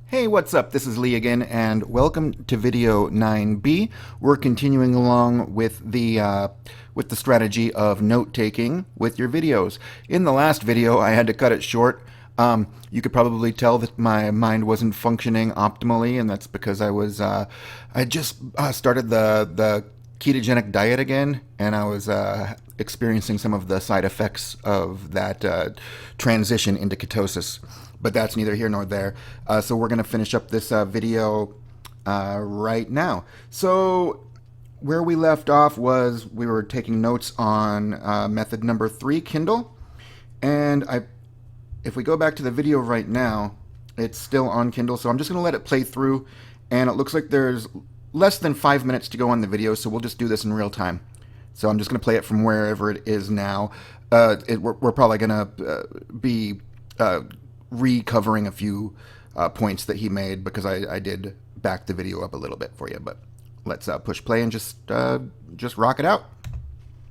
Hey, what's up? This is Lee again, and welcome to video 9B. We're continuing along with the strategy of note taking with your videos. In the last video, I had to cut it short. You could probably tell that my mind wasn't functioning optimally, and that's because I just started the ketogenic diet again, and I was experiencing some of the side effects of that transition into ketosis. But that's neither here nor there. So we're going to finish up this video right now. So where we left off was we were taking notes on method number 3, Kindle. And if we go back to the video right now, it's still on Kindle. So I'm just going to let it play through. And it looks like there's less than 5 minutes to go on the video. So we'll just do this in real time. So I'm just going to play it from wherever it is now. We're probably going to be recovering a few points that he made because I did back the video up a little bit for you. But let's push play and just rock it out.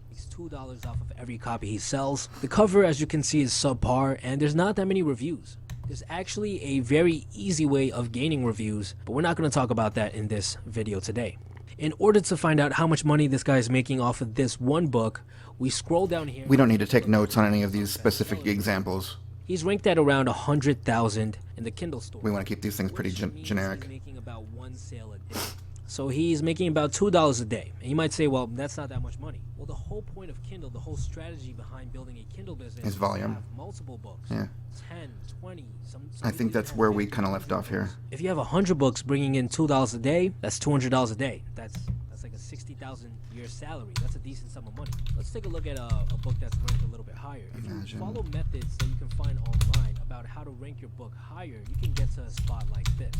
He's $2 off of every copy he sells. The cover, as you can see, is subpar, and there's not that many reviews. There's actually a very easy way of gaining reviews, but we're not going to talk about that in this video today. In order to find out how much money this guy is making off of this one book, we scroll down here. We don't need to take notes on any of these specific examples. He's ranked at around 100,000 in the Kindle store. We want to keep these things pretty generic. He's making about one sale a day. So he's making about $2 a day. And you might say, well, that's not that much money. Well, the whole point of Kindle, the whole strategy behind building a Kindle business is volume. Have multiple books. Yeah. 10, 20, some I think that's where we kind of left off here. If you have 100 books bringing in $2 a day, that's $200 a day. That's like a 60,000 year salary. That's a decent sum of money. Let's take a look at a book that's ranked a little bit higher. If you follow methods that you can find online about how to rank your book higher, you can get to a spot like this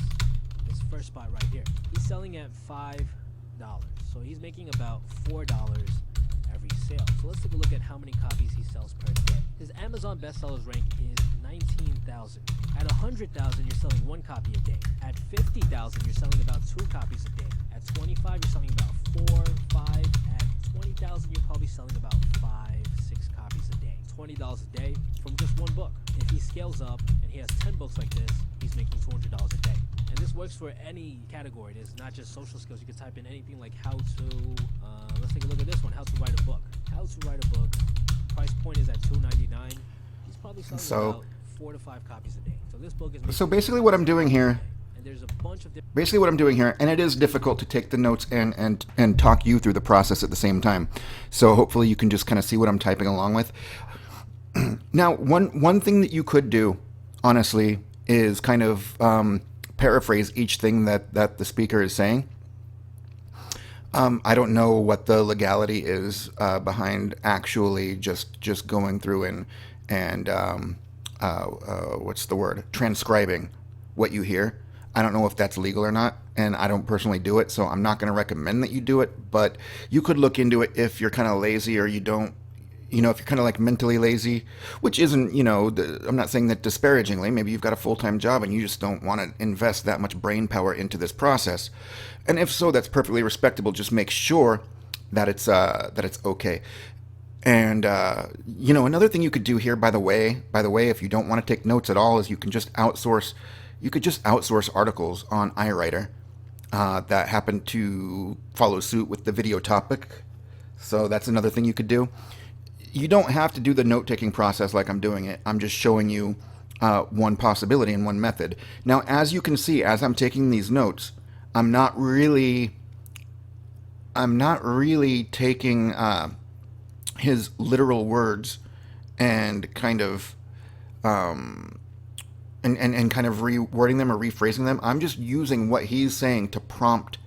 first spot right here. He's selling at $5, so he's making about $4 every sale. So let's take a look at how many copies he sells per day. His Amazon bestsellers rank is 19,000. At 100,000, you're selling 1 copy a day. At 50,000, you're selling about 2 copies a day. At 25, you're selling about 4, 5. At 20,000, you're probably selling about 5, 6 copies a day. $20 a day from just one book. If he scales up and he has 10 books like this, he's making $200 a day. And this works for any category. It is not just social skills. You can type in anything like how to, let's take a look at this one, how to write a book. How to write a book. Price point is at $2.99. He's probably selling about 4 to 5 copies a day. So this book is... So basically what I'm doing here... There's a bunch of basically what I'm doing here, and it is difficult to take the notes and talk you through the process at the same time. So hopefully you can just kind of see what I'm typing along with. Now, one thing that you could do, honestly, is kind of paraphrase each thing that the speaker is saying. I don't know what the legality is behind actually just going through and what's the word? Transcribing what you hear. I don't know if that's legal or not, and I don't personally do it, so I'm not going to recommend that you do it, but you could look into it if you're kind of lazy or you don't, if you're kind of like mentally lazy, which isn't, I'm not saying that disparagingly. Maybe you've got a full-time job and you just don't want to invest that much brain power into this process. And if so, that's perfectly respectable. Just make sure that it's okay. And, another thing you could do here, by the way, if you don't want to take notes at all, is you could just outsource articles on iWriter that happen to follow suit with the video topic. So that's another thing you could do. You don't have to do the note-taking process like I'm doing it. I'm just showing you one possibility and one method. Now, as you can see, as I'm taking these notes, I'm not really taking his literal words and kind of and kind of rewording them or rephrasing them. I'm just using what he's saying to prompt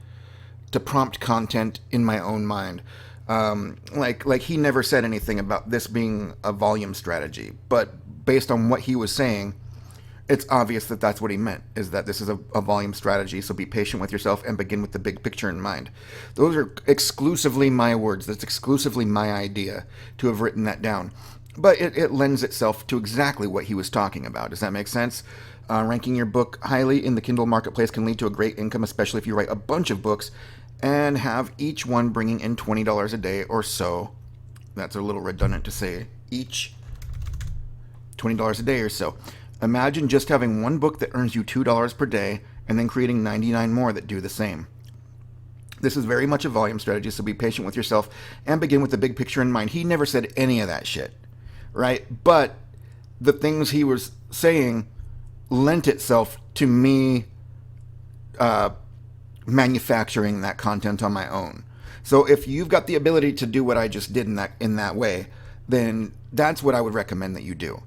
content in my own mind. Like he never said anything about this being a volume strategy, but based on what he was saying, it's obvious that that's what he meant, is that this is a volume strategy, so be patient with yourself and begin with the big picture in mind. Those are exclusively my words. That's exclusively my idea to have written that down. But it lends itself to exactly what he was talking about. Does that make sense? Ranking your book highly in the Kindle marketplace can lead to a great income, especially if you write a bunch of books and have each one bringing in $20 a day or so. That's a little redundant to say each. $20 a day or so. Imagine just having one book that earns you $2 per day and then creating 99 more that do the same. This is very much a volume strategy, so be patient with yourself and begin with the big picture in mind. He never said any of that shit, right? But the things he was saying lent itself to me manufacturing that content on my own. So if you've got the ability to do what I just did in that way, then that's what I would recommend that you do.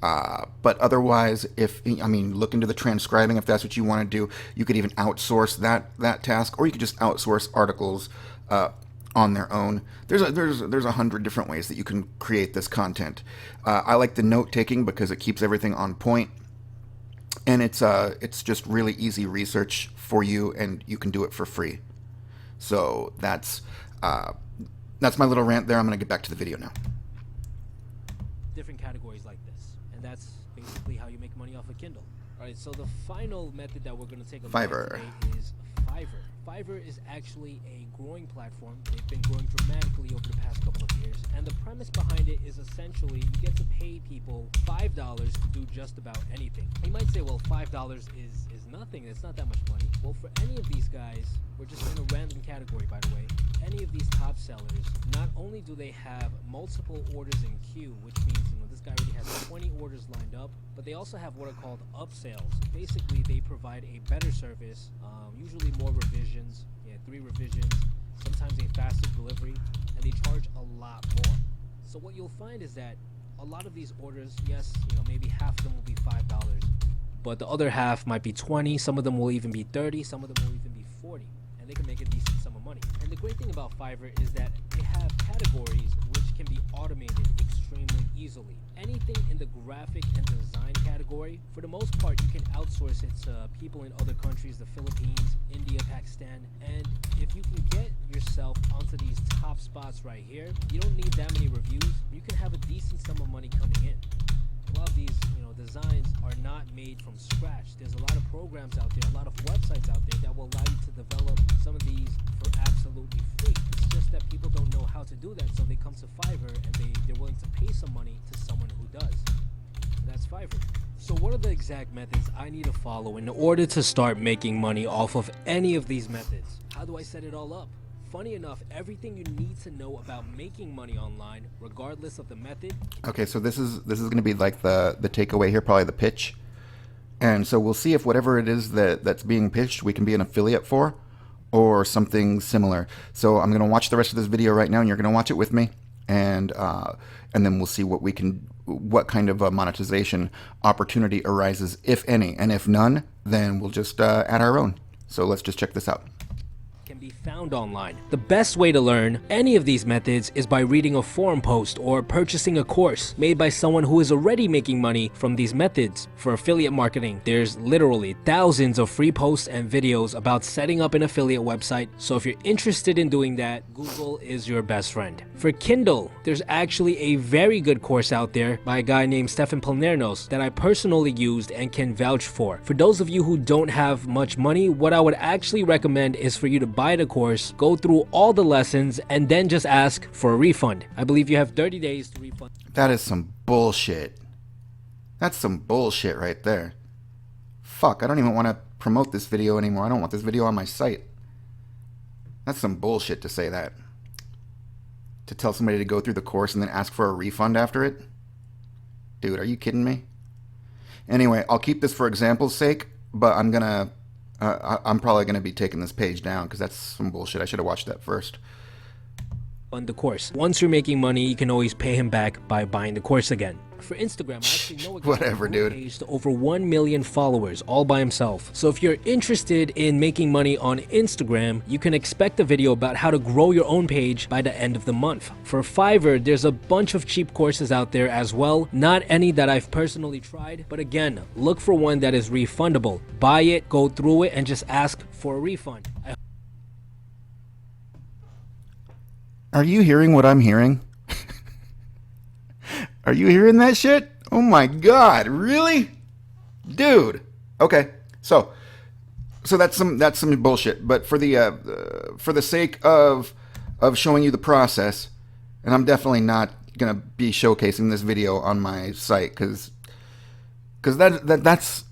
But otherwise, look into the transcribing if that's what you want to do. You could even outsource that task, or you could just outsource articles on their own. There's 100 different ways that you can create this content. I like the note taking because it keeps everything on point, and it's just really easy research for you, and you can do it for free. So that's my little rant there. I'm going to get back to the video now. Different categories like this, and that's basically how you make money off of Kindle. All right, so the final method that we're going to take a look at today is Fiverr. Fiverr is actually a growing platform. They've been growing dramatically over the past couple of years, and the premise behind it is essentially you get to pay people $5 to do just about anything. You might say, well, $5 is nothing. It's not that much money. Well, for any of these guys, we're just in a random category, by the way. Any of these top sellers, not only do they have multiple orders in queue, which means this guy already has 20 orders lined up, but they also have what are called upsells. Basically, they provide a better service, usually more revisions, 3 revisions, sometimes a faster delivery, and they charge a lot more. So what you'll find is that a lot of these orders, yes, maybe half of them will be $5, but the other half might be 20, some of them will even be 30, some of them will even be 40, and they can make a decent sum of money. And the great thing about Fiverr is that they have categories which can be automated extremely easily. Anything in the graphic and design category, for the most part, you can outsource it to people in other countries, the Philippines, India, Pakistan, and if you can get yourself onto these top spots right here, you don't need that many reviews. You can have a decent sum of money coming in. A lot of these, designs are not made from scratch. There's a lot of programs out there, a lot of websites out there that will allow you to develop some of these for absolutely free. It's just that people don't know how to do that, so they come to Fiverr and they're willing to pay some money to someone who does. And that's Fiverr. So what are the exact methods I need to follow in order to start making money off of any of these methods? How do I set it all up? Funny enough, everything you need to know about making money online, regardless of the method. Okay, so this is going to be like the takeaway here, probably the pitch. And so we'll see if whatever it is that's being pitched, we can be an affiliate for, or something similar. So I'm going to watch the rest of this video right now, and you're going to watch it with me, and then we'll see what kind of a monetization opportunity arises, if any, and if none, then we'll just add our own. So let's just check this out. Can be found online. The best way to learn any of these methods is by reading a forum post or purchasing a course made by someone who is already making money from these methods. For affiliate marketing, there's literally thousands of free posts and videos about setting up an affiliate website, so if you're interested in doing that, Google is your best friend. For Kindle, there's actually a very good course out there by a guy named Stefan Palnernos that I personally used and can vouch for. For those of you who don't have much money, what I would actually recommend is for you to buy the course, go through all the lessons, and then just ask for a refund. I believe you have 30 days to refund. That is some bullshit. That's some bullshit right there. Fuck, I don't even want to promote this video anymore. I don't want this video on my site. That's some bullshit to say that. To tell somebody to go through the course and then ask for a refund after it? Dude, are you kidding me? Anyway, I'll keep this for example's sake, but I'm probably going to be taking this page down because that's some bullshit. I should have watched that first. On the course. Once you're making money, you can always pay him back by buying the course again. For Instagram, I actually know a guy Whatever, who dude. paged over 1 million followers all by himself. So if you're interested in making money on Instagram, you can expect a video about how to grow your own page by the end of the month. For Fiverr, there's a bunch of cheap courses out there as well. Not any that I've personally tried, but again, look for one that is refundable. Buy it, go through it, and just ask for a refund. Are you hearing what I'm hearing? Are you hearing that shit? Oh my god, really? Dude. Okay. So that's some bullshit, but for the sake of showing you the process, and I'm definitely not going to be showcasing this video on my site cuz Because that's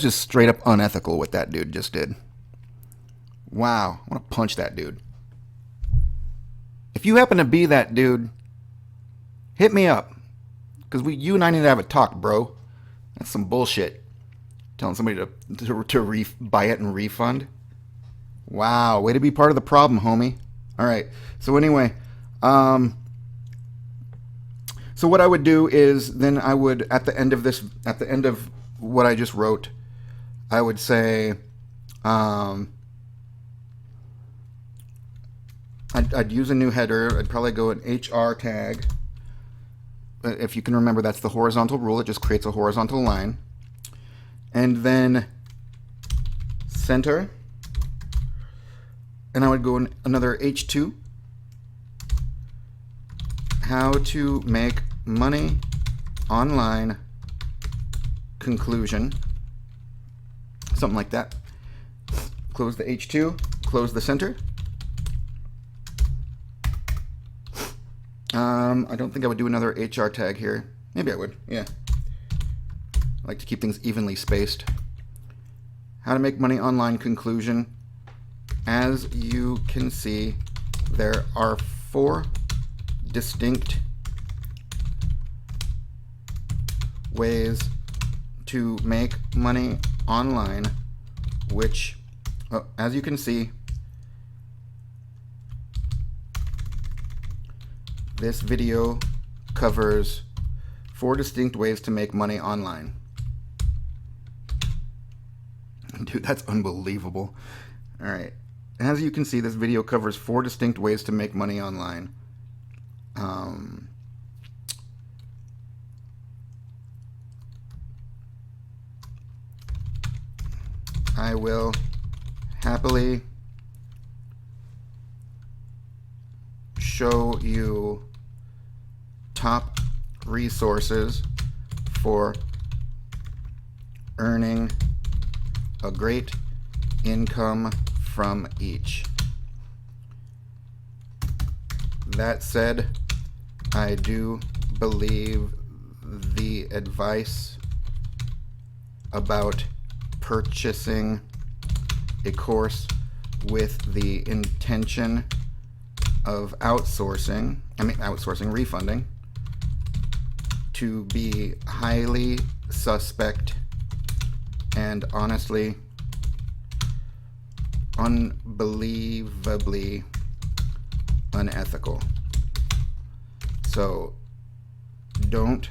just straight up unethical what that dude just did. Wow, I want to punch that dude. If you happen to be that dude, hit me up. Because you and I need to have a talk, bro. That's some bullshit. Telling somebody to buy it and refund. Wow, way to be part of the problem, homie. All right. So anyway, so what I would do is then I would at the end of what I just wrote, I would say, I'd use a new header. I'd probably go an HR tag. If you can remember, that's the horizontal rule. It just creates a horizontal line. And then center. And I would go in another H2. How to make money online conclusion. Something like that. Close the H2. Close the center. I don't think I would do another HR tag here. Maybe I would, yeah. I like to keep things evenly spaced. How to make money online conclusion. As you can see, there are 4 distinct ways to make money online, which, as you can see, this video covers 4 distinct ways to make money online. Dude, that's unbelievable. All right. As you can see, this video covers 4 distinct ways to make money online. I will happily show you top resources for earning a great income from each. That said, I do believe the advice about purchasing a course with the intention of refunding, to be highly suspect and honestly, unbelievably unethical. So don't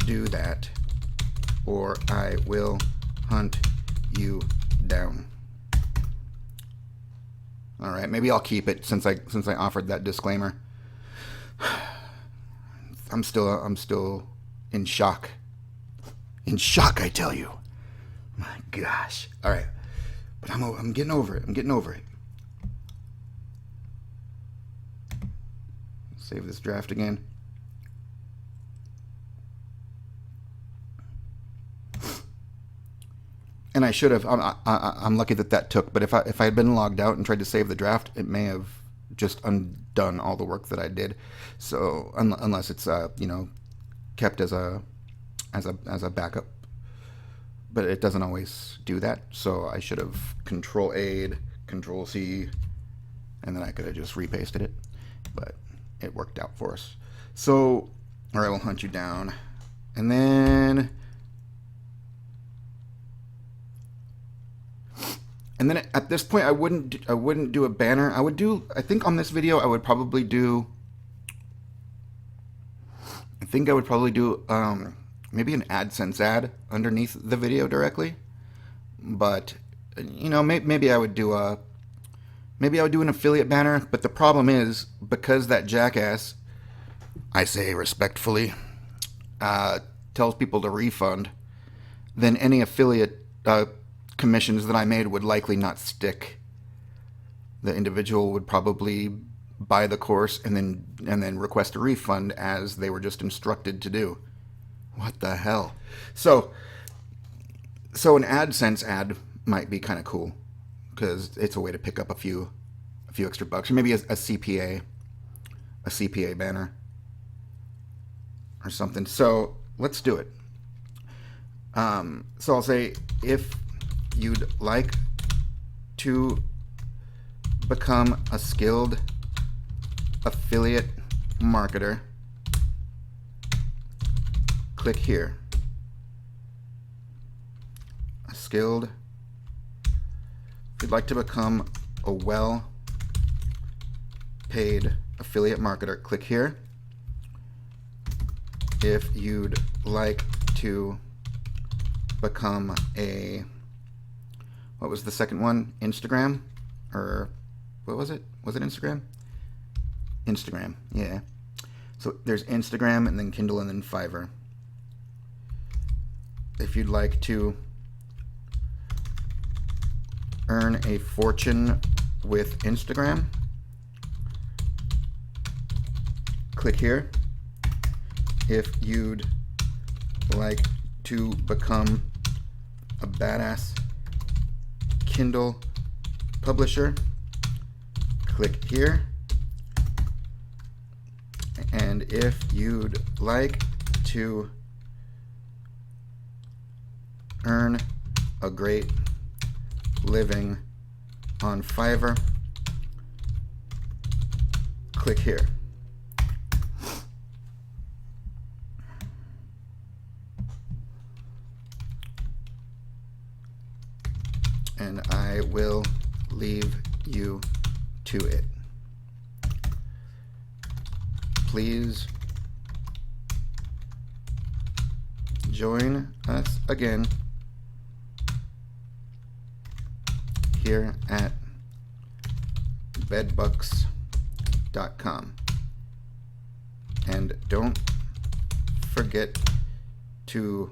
do that, or I will hunt you down. All right, maybe I'll keep it since I offered that disclaimer. I'm still in shock. In shock, I tell you. My gosh. All right, but I'm getting over it. I'm getting over it. Save this draft again. And I should have. I'm lucky that took. But if I had been logged out and tried to save the draft, it may have just undone all the work that I did. So unless it's kept as a backup, but it doesn't always do that. So I should have Control-A, Control-C, and then I could have just repasted it. But it worked out for us. So, all right, we'll hunt you down, and then. And then at this point, I wouldn't do a banner. I think on this video, I would probably do maybe an AdSense ad underneath the video directly. But, maybe I would do an affiliate banner. But the problem is, because that jackass, I say respectfully, tells people to refund, then any affiliate commissions that I made would likely not stick. The individual would probably buy the course and then request a refund as they were just instructed to do. What the hell? So an AdSense ad might be kind of cool because it's a way to pick up a few extra bucks, or maybe a CPA banner or something. So let's do it. So I'll say, if you'd like to become a skilled affiliate marketer, click here. A skilled, if you'd like to become a well-paid affiliate marketer, click here. If you'd like to become a, what was the second one? Instagram? Or what was it? Was it Instagram? Instagram, yeah. So there's Instagram and then Kindle and then Fiverr. If you'd like to earn a fortune with Instagram, click here. If you'd like to become a badass Kindle publisher, click here. And if you'd like to earn a great living on Fiverr, click here. And I will leave you to it. Please join us again here at bedbucks.com. And don't forget to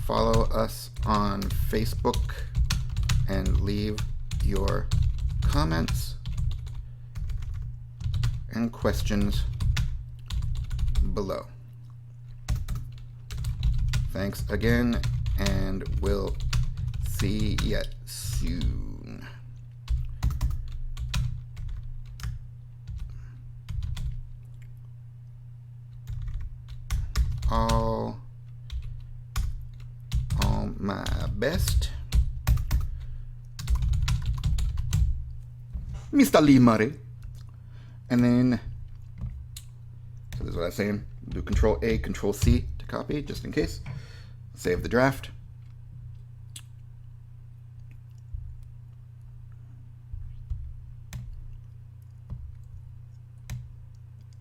follow us on Facebook and leave your comments and questions below. Thanks again, and we'll see you soon. All my best. Mr. Lee Murray. And then, so this is what I was saying, do Control A, Control C to copy, just in case. Save the draft.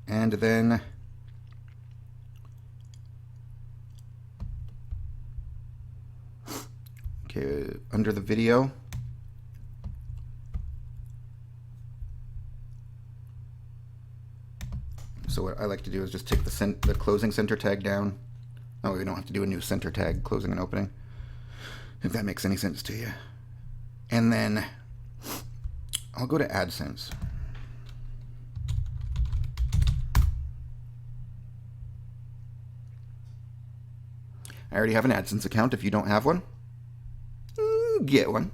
And then okay, under the video, so what I like to do is just take the closing center tag down. Oh, we don't have to do a new center tag, closing and opening, if that makes any sense to you. And then I'll go to AdSense. I already have an AdSense account. If you don't have one, get one.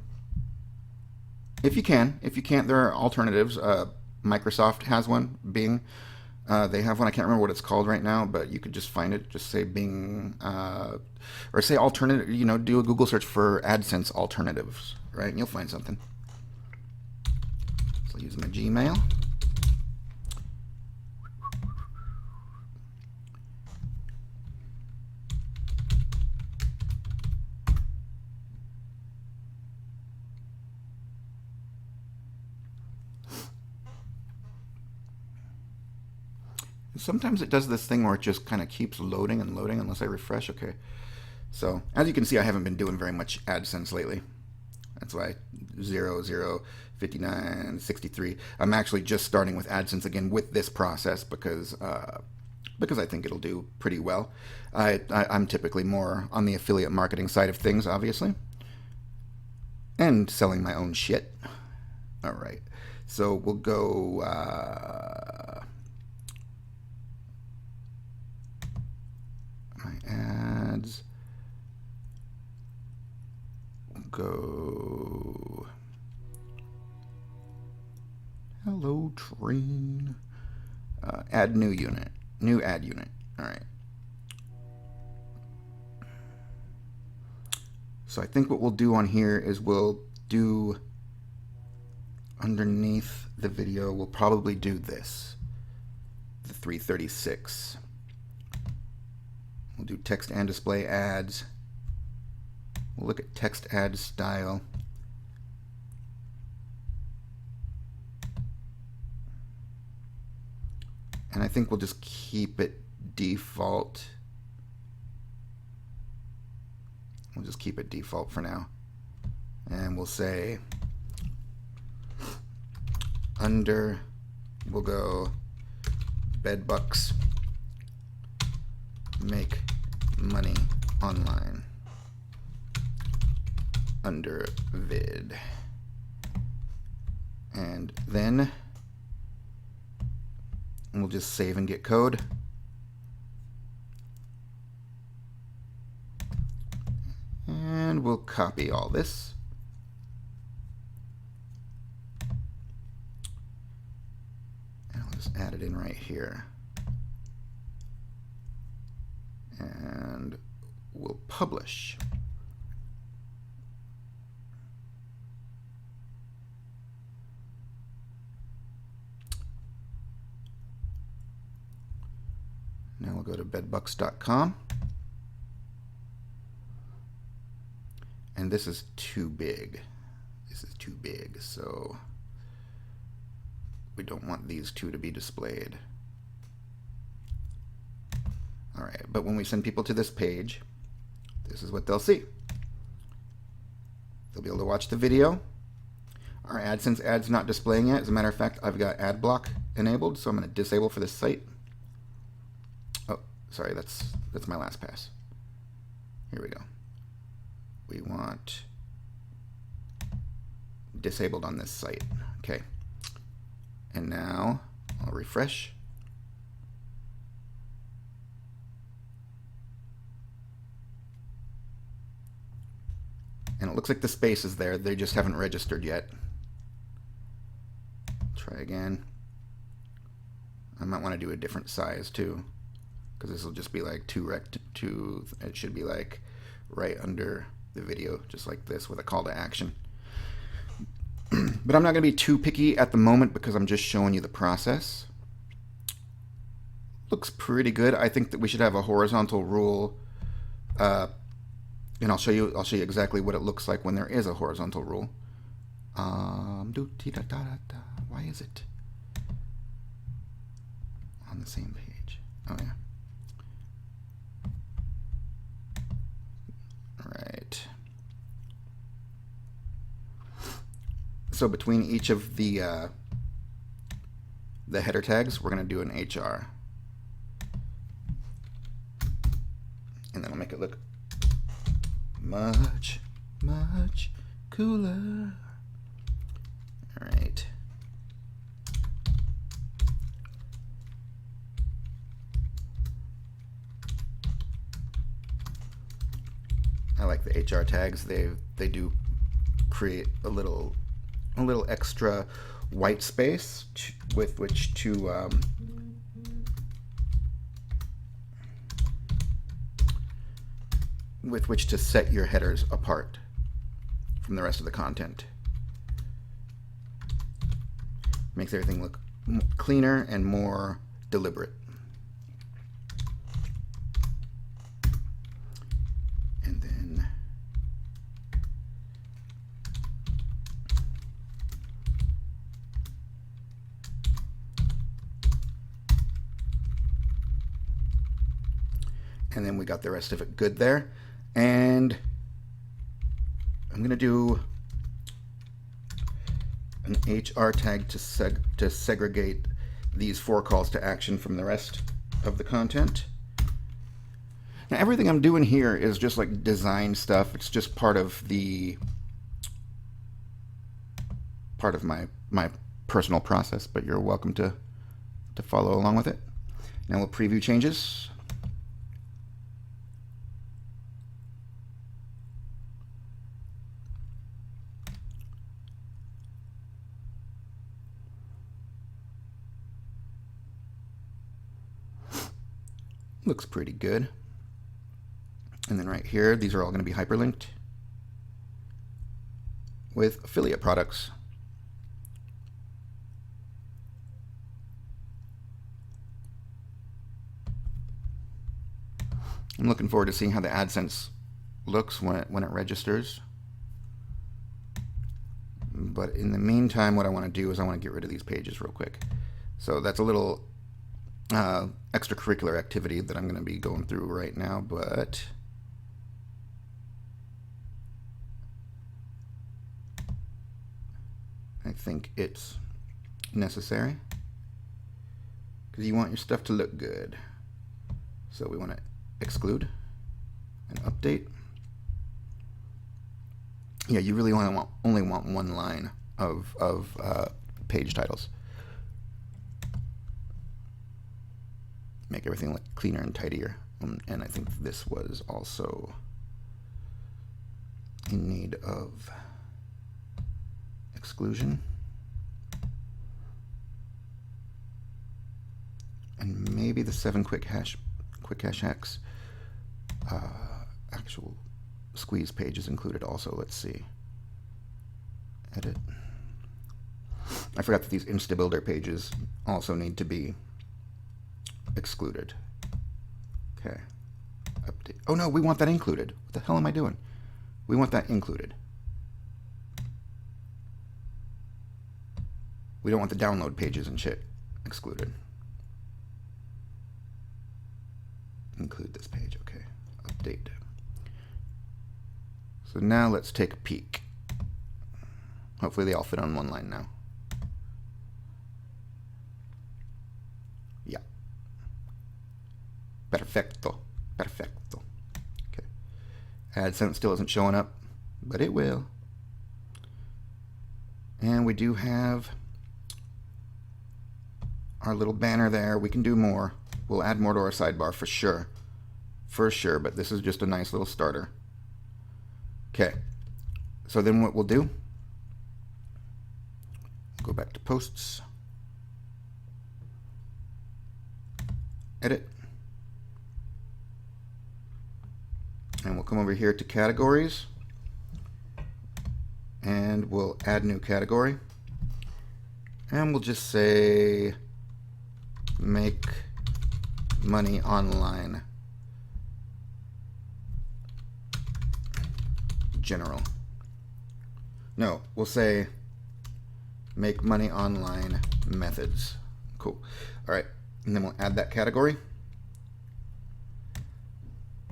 If you can. If you can't, there are alternatives. Microsoft has one. Bing. They have one. I can't remember what it's called right now, but you could just find it. Just say Bing, or say alternative. You know, do a Google search for AdSense alternatives, right? And you'll find something. So I'll use my Gmail. Sometimes it does this thing where it just kind of keeps loading and loading unless I refresh. Okay. So as you can see, I haven't been doing very much AdSense lately. That's why 0, 0, 59, 63. I'm actually just starting with AdSense again with this process because I think it'll do pretty well. I'm typically more on the affiliate marketing side of things, obviously, and selling my own shit. All right. So we'll go... my ads, go hello train, add new unit, new ad unit. All right, So I think what we'll do on here is we'll do underneath the video, we'll probably do this, the 336. We'll do text and display ads. We'll look at text ad style. And I think we'll just keep it default. We'll just keep it default for now. And we'll say under, we'll go bedbugs make money online under vid. And then we'll just save and get code. And we'll copy all this. And I'll just add it in right here. And we'll publish. Now we'll go to bedbugs.com. And this is too big. This is too big, so we don't want these two to be displayed. All right, but when we send people to this page, this is what they'll see. They'll be able to watch the video. Our AdSense ad's not displaying yet. As a matter of fact, I've got ad block enabled, so I'm going to disable for this site. Oh, sorry, that's my last pass. Here we go. We want disabled on this site. Okay. And now I'll refresh. And it looks like the space is there. They just haven't registered yet. Try again. I might want to do a different size too, because this will just be like it should be like right under the video, just like this, with a call to action. But I'm not going to be too picky at the moment because I'm just showing you the process. Looks pretty good. I think that we should have a horizontal rule, and I'll show you exactly what it looks like when there is a horizontal rule. Why is it on the same page? Oh yeah. Right. So between each of the header tags, we're going to do an HR, and then I'll make it look much cooler. All right. I like the HR tags. They do create a little extra white space with which to set your headers apart from the rest of the content. Makes everything look cleaner and more deliberate. And then we got the rest of it good there. And I'm going to do an HR tag to segregate these 4 calls to action from the rest of the content. Now everything I'm doing here is just like design stuff. It's just part of my personal process, but you're welcome to follow along with it. Now we'll preview changes. Looks pretty good. And then right here, these are all going to be hyperlinked. with affiliate products. I'm looking forward to seeing how the AdSense looks when it registers. But in the meantime, what I want to do is I want to get rid of these pages real quick. So that's a little extracurricular activity that I'm going to be going through right now, but I think it's necessary because you want your stuff to look good. So we want to exclude and update. Yeah, you really only want one line of page titles. Make everything look cleaner and tidier. And I think this was also in need of exclusion. And maybe the 7 quick hash hacks actual squeeze page is included also. Let's see. Edit. I forgot that these InstaBuilder pages also need to be excluded. Okay. Update. Oh no, we want that included. What the hell am I doing? We want that included. We don't want the download pages and shit excluded. Include this page. Okay. Update. So now let's take a peek. Hopefully they all fit on one line now. Yeah. Perfecto. Perfecto. Okay. AdSense still isn't showing up, but it will. And we do have our little banner there. We can do more. We'll add more to our sidebar for sure. For sure, but this is just a nice little starter. Okay. So then what we'll do, go back to posts, edit, and we'll come over here to categories, and we'll add new category, and we'll just say make money online general. No, we'll say make money online methods. Cool. All right, and then we'll add that category.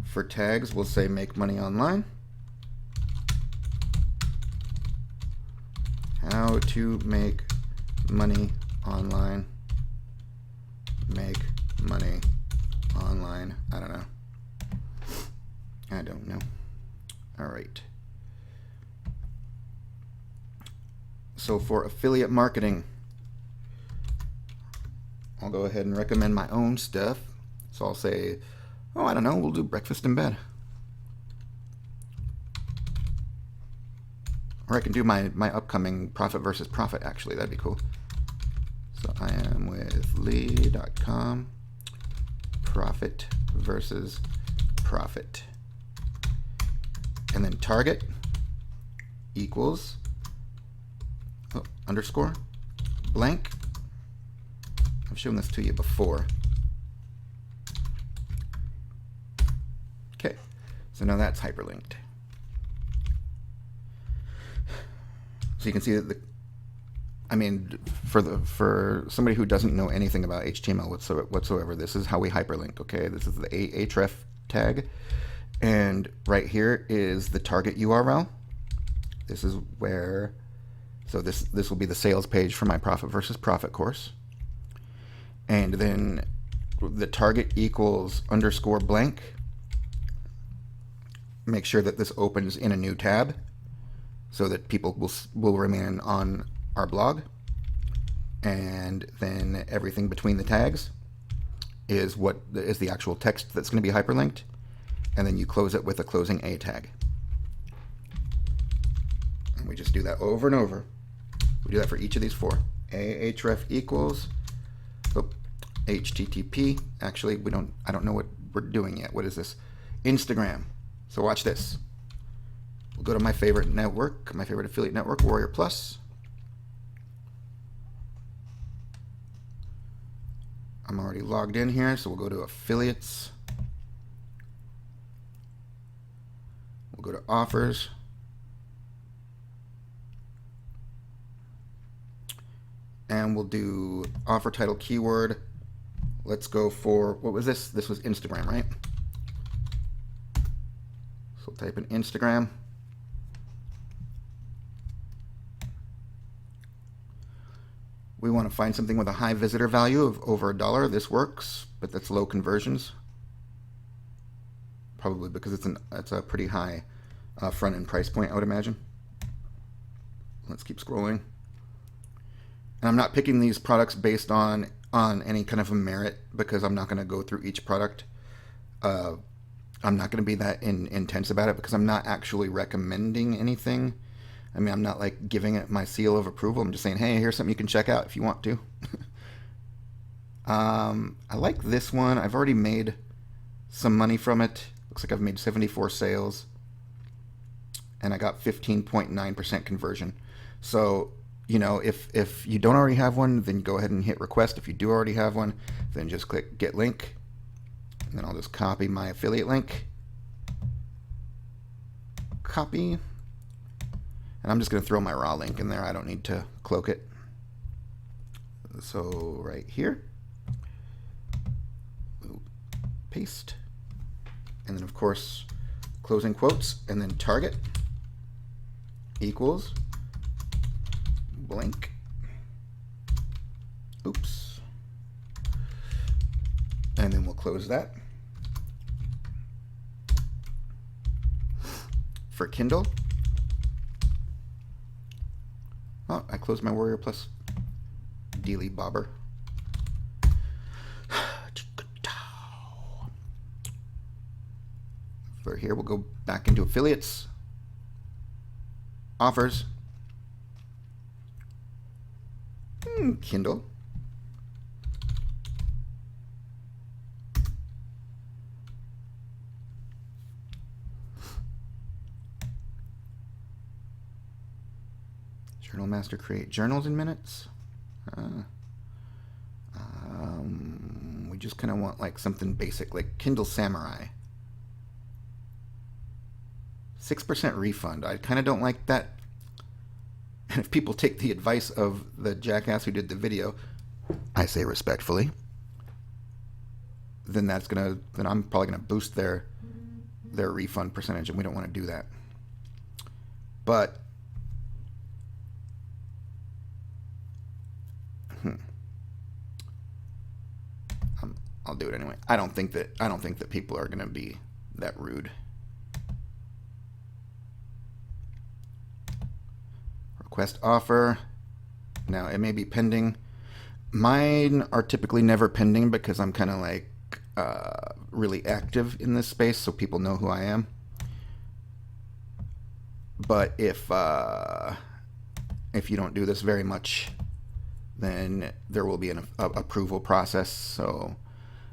For tags, we'll say make money online. How to make money online. Make money online. I don't know. I don't know. All right. So for affiliate marketing, I'll go ahead and recommend my own stuff. So I'll say, oh, I don't know, we'll do breakfast in bed. Or I can do my upcoming profit versus profit, actually. That'd be cool. So I am with Lee.com, profit versus profit. And then target equals underscore blank. I've shown this to you before. Okay, so now that's hyperlinked. So you can see that for somebody who doesn't know anything about HTML whatsoever, this is how we hyperlink. Okay, this is the href tag, and right here is the target URL. This is where. So this will be the sales page for my profit versus profit course. And then the target equals underscore blank. Make sure that this opens in a new tab so that people will remain on our blog. And then everything between the tags is what is the actual text that's going to be hyperlinked. And then you close it with a closing A tag. And we just do that over and over. We do that for each of these four. Ahref equals HTTP. Actually, I don't know what we're doing yet. What is this? Instagram. So watch this. We'll go to my favorite network, my favorite affiliate network, Warrior Plus. I'm already logged in here, so we'll go to affiliates. We'll go to offers. And we'll do offer title keyword. Let's go for, what was this? This was Instagram, right? So we'll type in Instagram. We want to find something with a high visitor value of over $1. This works, but that's low conversions. Probably because it's a pretty high front end price point, I would imagine. Let's keep scrolling. And I'm not picking these products based on any kind of a merit, because I'm not going to go through each product. I'm not going to be that intense about it, because I'm not actually recommending anything. I mean, I'm not like giving it my seal of approval. I'm just saying, hey, here's something you can check out if you want to. I like this one. I've already made some money from it. Looks like I've made 74 sales. And I got 15.9% conversion. So, you know, if you don't already have one, then go ahead and hit request. If you do already have one, then just click get link. And then I'll just copy my affiliate link. Copy. And I'm just going to throw my raw link in there. I don't need to cloak it. So right here. Paste. And then, of course, closing quotes. And then target equals blank. Oops. And then we'll close that. For Kindle. Oh, I closed my Warrior Plus Dealy Bobber. For here, we'll go back into affiliates. Offers. Kindle. Journal Master create journals in minutes. We just kind of want like something basic, like Kindle Samurai. 6% refund. I kind of don't like that. And if people take the advice of the jackass who did the video, I say respectfully, then I'm probably gonna boost their refund percentage, and we don't want to do that. But I'll do it anyway. I don't think that people are gonna be that rude. Request offer. Now it may be pending. Mine are typically never pending because I'm kind of like really active in this space, so people know who I am. But if you don't do this very much, then there will be an approval process. So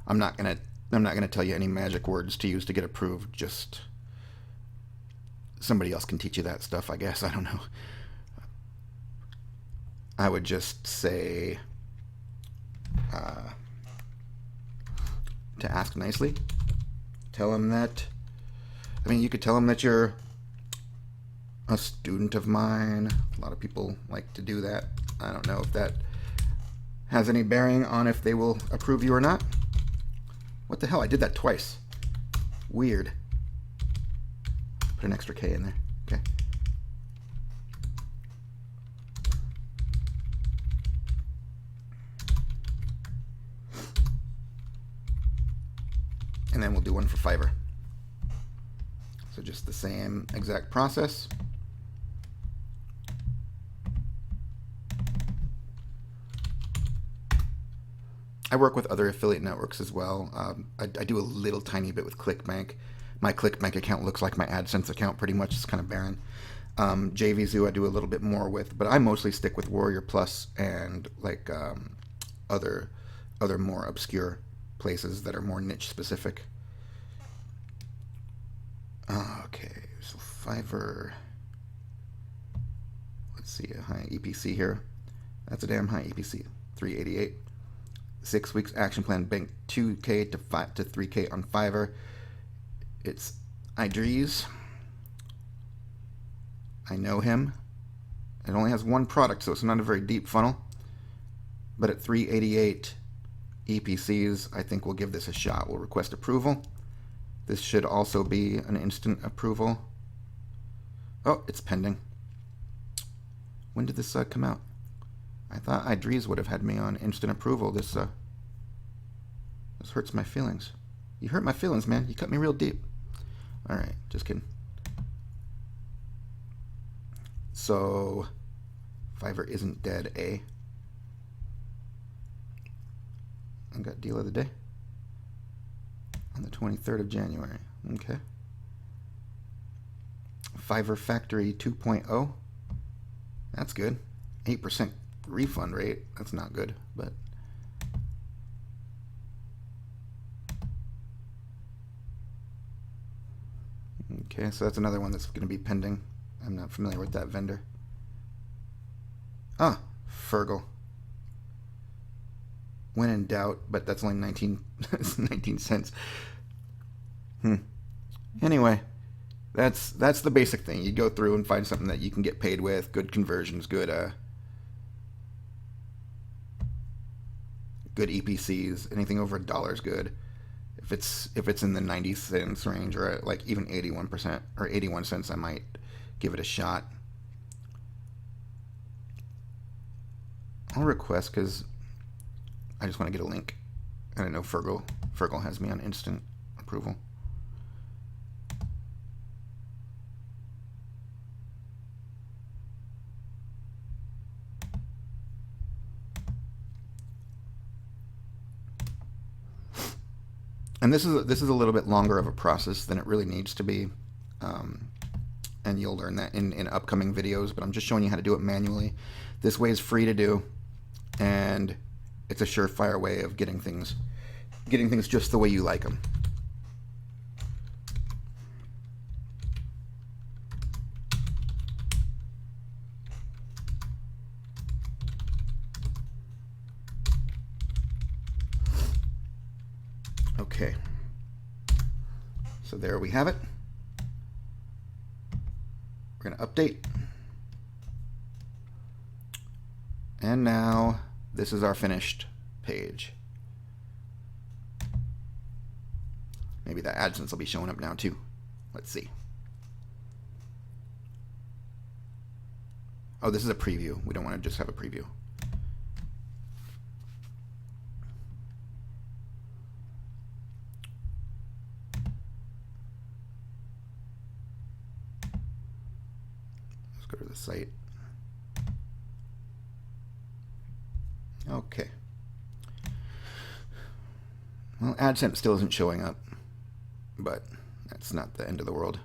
I'm not gonna tell you any magic words to use to get approved. Just somebody else can teach you that stuff, I guess. I don't know. I would just say to ask nicely. Tell them that, I mean, you could tell them that you're a student of mine. A lot of people like to do that. I don't know if that has any bearing on if they will approve you or not. What the hell? I did that twice. Weird. Put an extra K in there. Okay. And then we'll do one for Fiverr. So just the same exact process. I work with other affiliate networks as well. I do a little tiny bit with ClickBank. My ClickBank account looks like my AdSense account pretty much. It's kind of barren. JVZoo I do a little bit more with, but I mostly stick with Warrior Plus and like other more obscure places that are more niche specific. Okay, so Fiverr. see a high EPC here. That's a damn high EPC, 388. 6 weeks action plan bank 2K to 3K on Fiverr. It's Idris. I know him. It only has one product, so it's not a very deep funnel. But at 388 EPCs, I think we'll give this a shot. We'll request approval. This should also be an instant approval. Oh, it's pending. When did this come out? I thought Idris would have had me on instant approval. This hurts my feelings. You hurt my feelings, man. You cut me real deep. All right, just kidding. So, Fiverr isn't dead, eh? I got deal of the day on the 23rd of January. Okay. Fiverr Factory 2.0. That's good. 8% refund rate. That's not good, but okay, so that's another one that's going to be pending. I'm not familiar with that vendor. Ah, Fergal. When in doubt, but that's only 19 cents. Anyway, that's the basic thing. You go through and find something that you can get paid with, good conversions, good EPCs. Anything over $1 is good. If it's in the 90 cents range, or like even 81% or 81 cents, I might give it a shot. I'll request because I just want to get a link. And I know Fergal has me on instant approval. And this is a little bit longer of a process than it really needs to be. And you'll learn that in upcoming videos, but I'm just showing you how to do it manually. This way is free to do, and it's a surefire way of getting things just the way you like them. Okay, so there we have it. We're going to update. And now this is our finished page. Maybe that AdSense will be showing up now too. Let's see. Oh, this is a preview. We don't want to just have a preview. Let's go to the site. Okay. Well, AdSense still isn't showing up, but that's not the end of the world.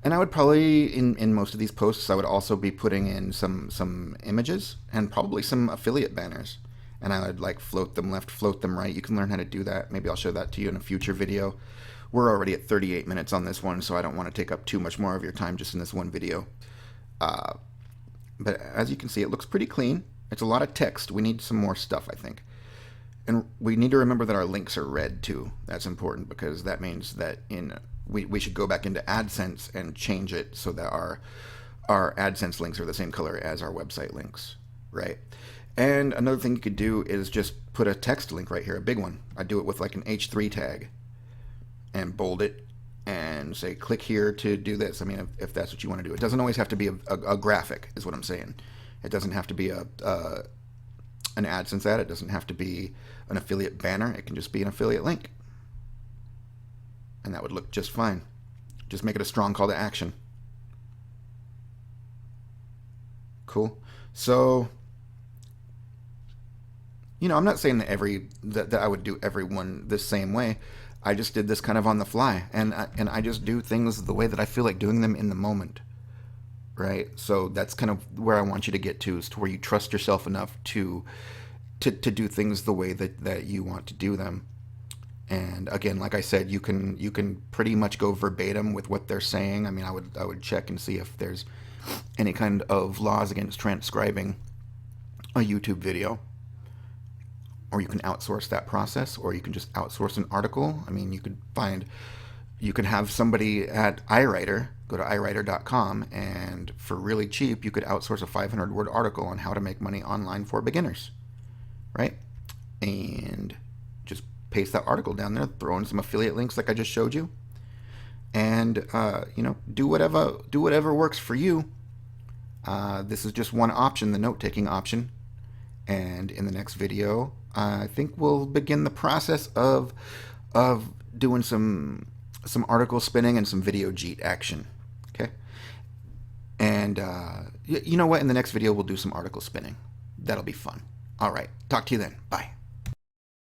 And I would probably, in most of these posts, I would also be putting in some images and probably some affiliate banners. And I would like float them left, float them right. You can learn how to do that. Maybe I'll show that to you in a future video. We're already at 38 minutes on this one, so I don't want to take up too much more of your time just in this one video. But as you can see, it looks pretty clean. It's a lot of text. We need some more stuff, I think. And we need to remember that our links are red too. That's important because that means that we should go back into AdSense and change it so that our AdSense links are the same color as our website links, right? And another thing you could do is just put a text link right here, a big one. I do it with like an H3 tag and bold it and say click here to do this. I mean, if that's what you want to do. It doesn't always have to be a graphic is what I'm saying. It doesn't have to be an AdSense ad. It doesn't have to be an affiliate banner. It can just be an affiliate link. And that would look just fine. Just make it a strong call to action. Cool. So, you know, I'm not saying that I would do every one the same way. I just did this kind of on the fly. And I just do things the way that I feel like doing them in the moment. Right? So that's kind of where I want you to get to, is to where you trust yourself enough to do things the way that you want to do them. And again, like I said, you can pretty much go verbatim with what they're saying. I mean, I would check and see if there's any kind of laws against transcribing a YouTube video. Or you can outsource that process, or you can just outsource an article. I mean, you could have somebody at iWriter, go to iWriter.com, and for really cheap, you could outsource a 500-word article on how to make money online for beginners, right? And just paste that article down there, throw in some affiliate links like I just showed you, and do whatever works for you. This is just one option, the note-taking option. And in the next video, I think we'll begin the process of doing some article spinning and some video jeet action. Okay. And you know what? In the next video, we'll do some article spinning. That'll be fun. All right. Talk to you then. Bye.